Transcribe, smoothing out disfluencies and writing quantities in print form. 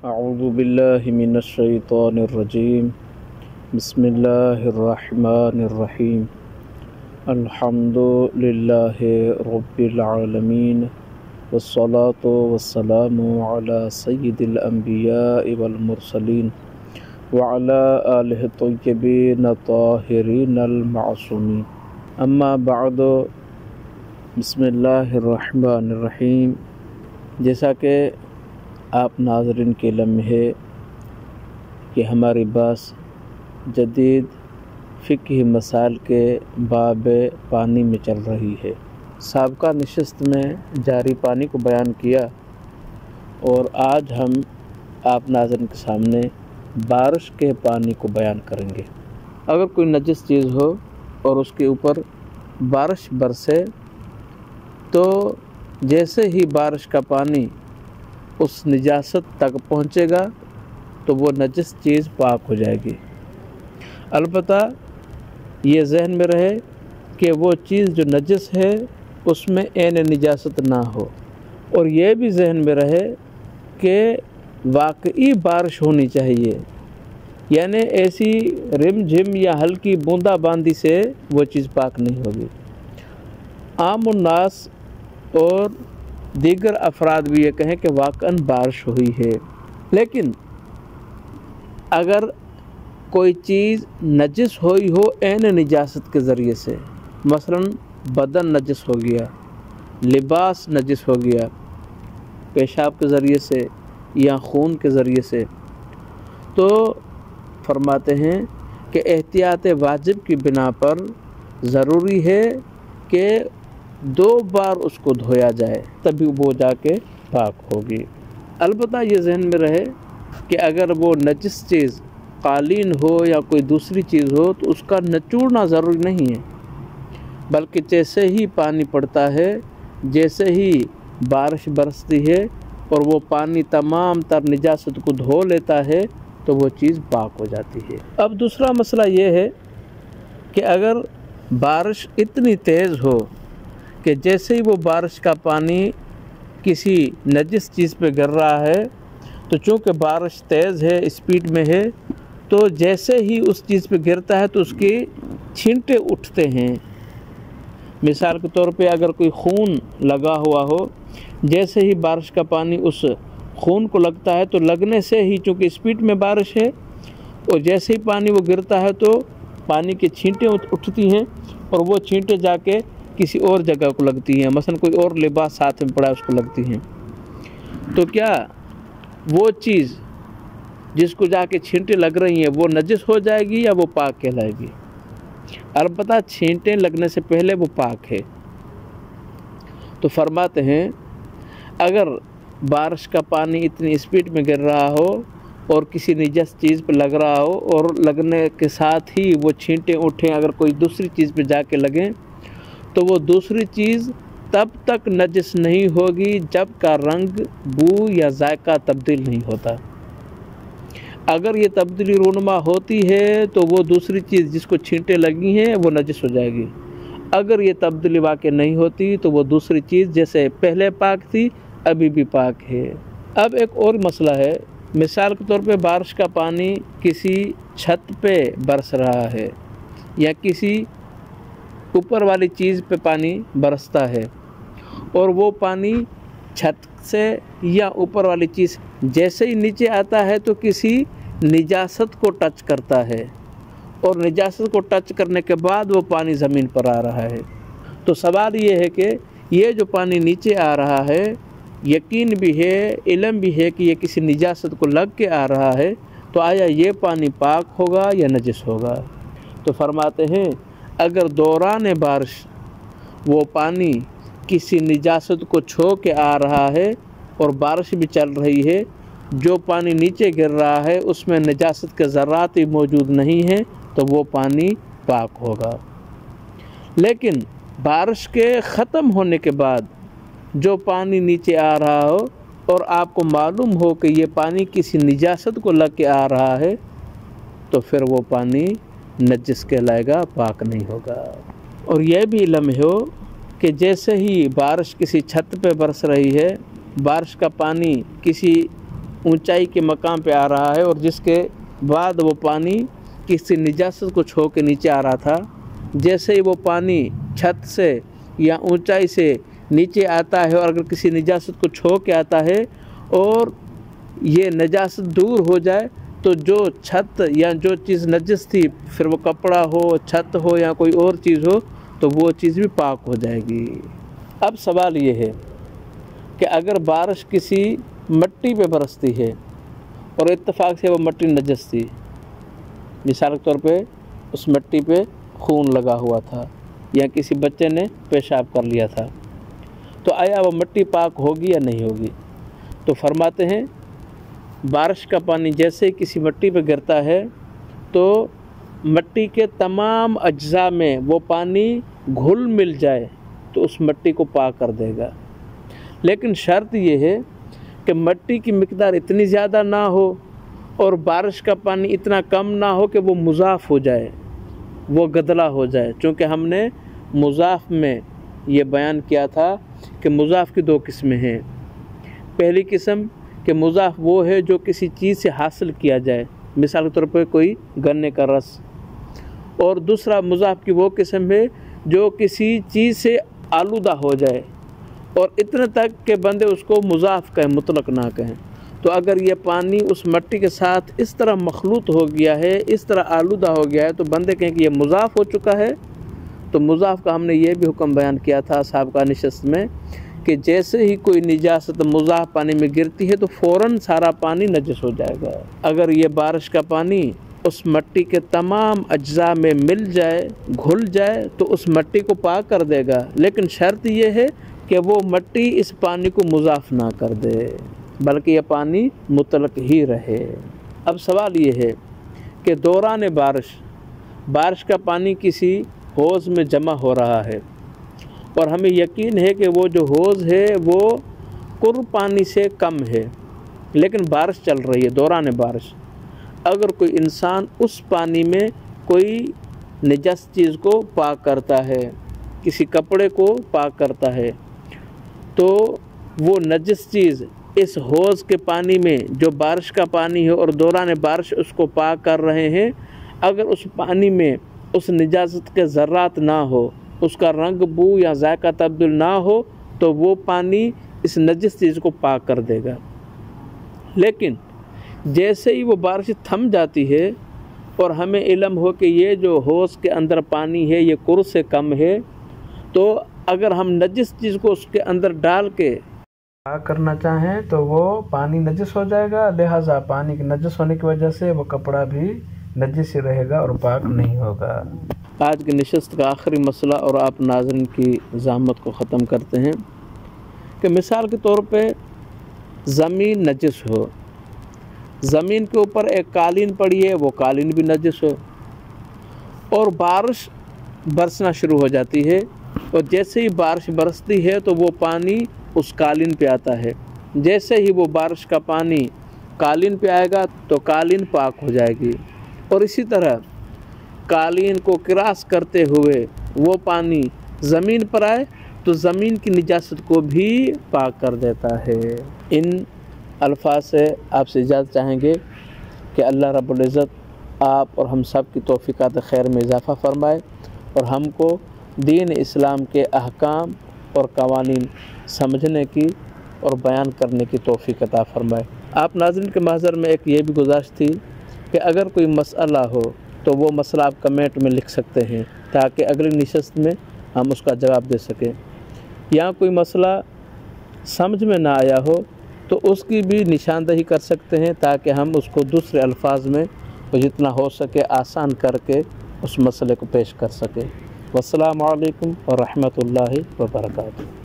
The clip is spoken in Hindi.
अऊज़ु बिल्लाहि मिनश शैतानिर रजीम। बिस्मिल्लाहिर्रहमानिर्रहीम। अल्हम्दुलिल्लाहि रब्बिल आलमीन वस्सलातु वस्सलामु अला सय्यिदिल अंबियाइ वल मुरसलीन व अला आलिहि तय्यबीन ताहिरीनल मासूमीन। अम्मा बअद। बिस्मिल्लाहिर्रहमानिर्रहीम। जैसा कि आप नाज़रीन के लम्हे कि हमारी बस जदीद फ़िक़ही मसाइल के बाब पानी में चल रही है। साबका नशिस्त में जारी पानी को बयान किया और आज हम आप नाज़रीन के सामने बारिश के पानी को बयान करेंगे। अगर कोई नजिस चीज़ हो और उसके ऊपर बारिश बरसे तो जैसे ही बारिश का पानी उस निजासत तक पहुँचेगा तो वो नजिस चीज़ पाक हो जाएगी। अलबत्ता ये जहन में रहे कि वो चीज़ जो नजिस है उसमें ऐन निजासत ना हो, और ये भी जहन में रहे कि वाकई बारिश होनी चाहिए, यानी ऐसी रिम झिम या हल्की बूंदाबांदी से वो चीज़ पाक नहीं होगी। आमुन्नास और दीगर अफराद भी ये कहें कि वाक़अन बारिश हुई है, लेकिन अगर कोई चीज़ नजिस हुई हो ऐन निजासत के ज़रिए से, मसलन बदन नजिस हो गया, लिबास नजिस हो गया पेशाब के ज़रिए से या खून के ज़रिए से, तो फरमाते हैं कि एहतियात वाजिब की बिना पर ज़रूरी है कि 2 बार उसको धोया जाए, तभी वो जाके पाक होगी। अलबत्ता ये जहन में रहे कि अगर वो नजिस चीज़ कालीन हो या कोई दूसरी चीज़ हो तो उसका निचोड़ना ज़रूरी नहीं है, बल्कि जैसे ही पानी पड़ता है, जैसे ही बारिश बरसती है और वो पानी तमाम तर निजासत को धो लेता है तो वो चीज़ पाक हो जाती है। अब दूसरा मसला ये है कि अगर बारिश इतनी तेज़ हो कि जैसे ही वो बारिश का पानी किसी नजिस चीज़ पे गिर रहा है, तो चूँकि बारिश तेज़ है, स्पीड में है, तो जैसे ही उस चीज़ पे गिरता है तो उसके छींटे उठते हैं। मिसाल के तौर पे अगर कोई खून लगा हुआ हो, जैसे ही बारिश का पानी उस खून को लगता है तो लगने से ही, चूँकि स्पीड में बारिश है और जैसे ही पानी वो गिरता है तो पानी की छींटें उठती हैं और वो छींटें जाके किसी और जगह को लगती हैं, मसलन कोई और लिबास साथ में पड़ा है उसको लगती हैं, तो क्या वो चीज़ जिसको जाके छींटें लग रही हैं वो नजिस हो जाएगी या वो पाक कहलाएगी? अलबत्ता छींटें लगने से पहले वो पाक है। तो फरमाते हैं अगर बारिश का पानी इतनी स्पीड में गिर रहा हो और किसी निजस चीज़ पे लग रहा हो और लगने के साथ ही वो छींटें उठें, अगर कोई दूसरी चीज़ पे जाके लगें, तो वो दूसरी चीज़ तब तक नजिस नहीं होगी जब का रंग, बू या जायका तब्दील नहीं होता। अगर ये तब्दीली रूनुमा होती है तो वो दूसरी चीज़ जिसको छींटें लगी हैं वो नजिस हो जाएगी। अगर ये तब्दीली वाक़ई नहीं होती तो वो दूसरी चीज़ जैसे पहले पाक थी अभी भी पाक है। अब एक और मसला है, मिसाल के तौर पे बारिश का पानी किसी छत पे बरस रहा है या किसी ऊपर वाली चीज़ पे पानी बरसता है और वो पानी छत से या ऊपर वाली चीज़ जैसे ही नीचे आता है तो किसी निजासत को टच करता है और निजासत को टच करने के बाद वो पानी ज़मीन पर आ रहा है। तो सवाल ये है कि ये जो पानी नीचे आ रहा है, यकीन भी है, इल्म भी है कि ये किसी निजासत को लग के आ रहा है, तो आया ये पानी पाक होगा या नजिस होगा? तो फरमाते हैं अगर दौरान बारिश वो पानी किसी निजासत को छू के आ रहा है और बारिश भी चल रही है, जो पानी नीचे गिर रहा है उसमें निजासत के ज़र्रात ही मौजूद नहीं है, तो वो पानी पाक होगा। लेकिन बारिश के ख़त्म होने के बाद जो पानी नीचे आ रहा हो और आपको मालूम हो कि ये पानी किसी निजासत को लग के आ रहा है, तो फिर वो पानी नजिस कहलाएगा, पाक नहीं होगा। और यह भी इल्म हो कि जैसे ही बारिश किसी छत पे बरस रही है, बारिश का पानी किसी ऊंचाई के मकाम पे आ रहा है और जिसके बाद वो पानी किसी निजासत को छू के नीचे आ रहा था, जैसे ही वो पानी छत से या ऊंचाई से नीचे आता है और अगर किसी निजासत को छू के आता है और ये नजासत दूर हो जाए तो जो छत या जो चीज़ नजस थी, फिर वो कपड़ा हो, छत हो या कोई और चीज़ हो, तो वो चीज़ भी पाक हो जाएगी। अब सवाल ये है कि अगर बारिश किसी मिट्टी पे बरसती है और इत्तेफाक से वो मिट्टी नजस थी, मिसाल के तौर पे उस मिट्टी पे खून लगा हुआ था या किसी बच्चे ने पेशाब कर लिया था, तो आया वो मिट्टी पाक होगी या नहीं होगी? तो फरमाते हैं बारिश का पानी जैसे ही किसी मिट्टी पे गिरता है तो मिट्टी के तमाम अज्जा में वो पानी घुल मिल जाए तो उस मिट्टी को पाक कर देगा। लेकिन शर्त ये है कि मिट्टी की मिकदार इतनी ज़्यादा ना हो और बारिश का पानी इतना कम ना हो कि वो मुज़ाफ़ हो जाए, वो गदला हो जाए। चूँकि हमने मुज़ाफ़ में ये बयान किया था कि मुज़ाफ़ की दो किस्में हैं। पहली किस्म कि मुज़ाफ़ वो है जो किसी चीज़ से हासिल किया जाए, मिसाल के तौर पर कोई गन्ने का रस, और दूसरा मुज़ाफ़ की वो किस्म है जो किसी चीज़ से आलूदा हो जाए और इतने तक के बंदे उसको मुज़ाफ़ कहें, मुतलक ना कहें। तो अगर ये पानी उस मिट्टी के साथ इस तरह मखलूत हो गया है, इस तरह आलूदा हो गया है, तो बंदे कहें कि ये मुज़ाफ़ हो चुका है। तो मुज़ाफ़ का हमने ये भी हुक्म बयान किया था साबिक़ा निशस्त में कि जैसे ही कोई निजासत मुज़ाफ़ पानी में गिरती है तो फ़ौरन सारा पानी नजस हो जाएगा। अगर ये बारिश का पानी उस मिट्टी के तमाम अज्जा में मिल जाए, घुल जाए, तो उस मिट्टी को पाक कर देगा। लेकिन शर्त यह है कि वो मिट्टी इस पानी को मुज़ाफ़ ना कर दे, बल्कि यह पानी मुतलक ही रहे। अब सवाल ये है कि दौरान बारिश का पानी किसी हौज़ में जमा हो रहा है और हमें यकीन है कि वो जो हौज़ है वो कुर्ब पानी से कम है, लेकिन बारिश चल रही है दौरान बारिश। अगर कोई इंसान उस पानी में कोई निजस चीज़ को पाक करता है, किसी कपड़े को पाक करता है, तो वो नजस चीज़ इस हौज़ के पानी में जो बारिश का पानी है और दौरान बारिश उसको पाक कर रहे हैं, अगर उस पानी में उस निजासत के ज़र्रात ना हो, उसका रंग, बू या जायका तब्दील ना हो, तो वो पानी इस नजस चीज़ को पाक कर देगा। लेकिन जैसे ही वो बारिश थम जाती है और हमें इल्म हो कि ये जो हौज़ के अंदर पानी है ये कुर्ब से कम है, तो अगर हम नजस चीज़ को उसके अंदर डाल के पाक करना चाहें तो वो पानी नजस हो जाएगा। लिहाजा पानी के नजस होने की वजह से वो कपड़ा भी नजस ही रहेगा और पाक नहीं होगा। आज की नशस्त का आखिरी मसला और आप नाज़रीन की ज़हमत को ख़त्म करते हैं कि मिसाल के तौर पे ज़मीन नजस हो, ज़मीन के ऊपर एक कालीन पड़ी है, वो कालीन भी नजस हो, और बारिश बरसना शुरू हो जाती है और जैसे ही बारिश बरसती है तो वो पानी उस कालीन पे आता है। जैसे ही वो बारिश का पानी कालीन पे आएगा तो कालीन पाक हो जाएगी, और इसी तरह कालीन को क्रॉस करते हुए वो पानी ज़मीन पर आए तो ज़मीन की निजासत को भी पाक कर देता है। इन अल्फाज से आपसे इजाज़त चाहेंगे कि अल्लाह रब्बुल इज़्ज़त आप और हम सब की तौफ़ीक़ात खैर में इजाफ़ा फ़रमाए और हमको दीन इस्लाम के अहकाम और कवानीन समझने की और बयान करने की तौफ़ीक़ अता फ़रमाए। आप नाज़रीन के महज़र में एक ये भी गुज़ारिश थी कि अगर कोई मसला हो तो वो मसला आप कमेंट में लिख सकते हैं ताकि अगली नशस्त में हम उसका जवाब दे सकें। या कोई मसला समझ में ना आया हो तो उसकी भी निशानदही कर सकते हैं ताकि हम उसको दूसरे अल्फाज में जितना हो सके आसान करके उस मसले को पेश कर सकें। वस्सलामु अलैकुम व रहमतुल्लाहि व बरकातुहू।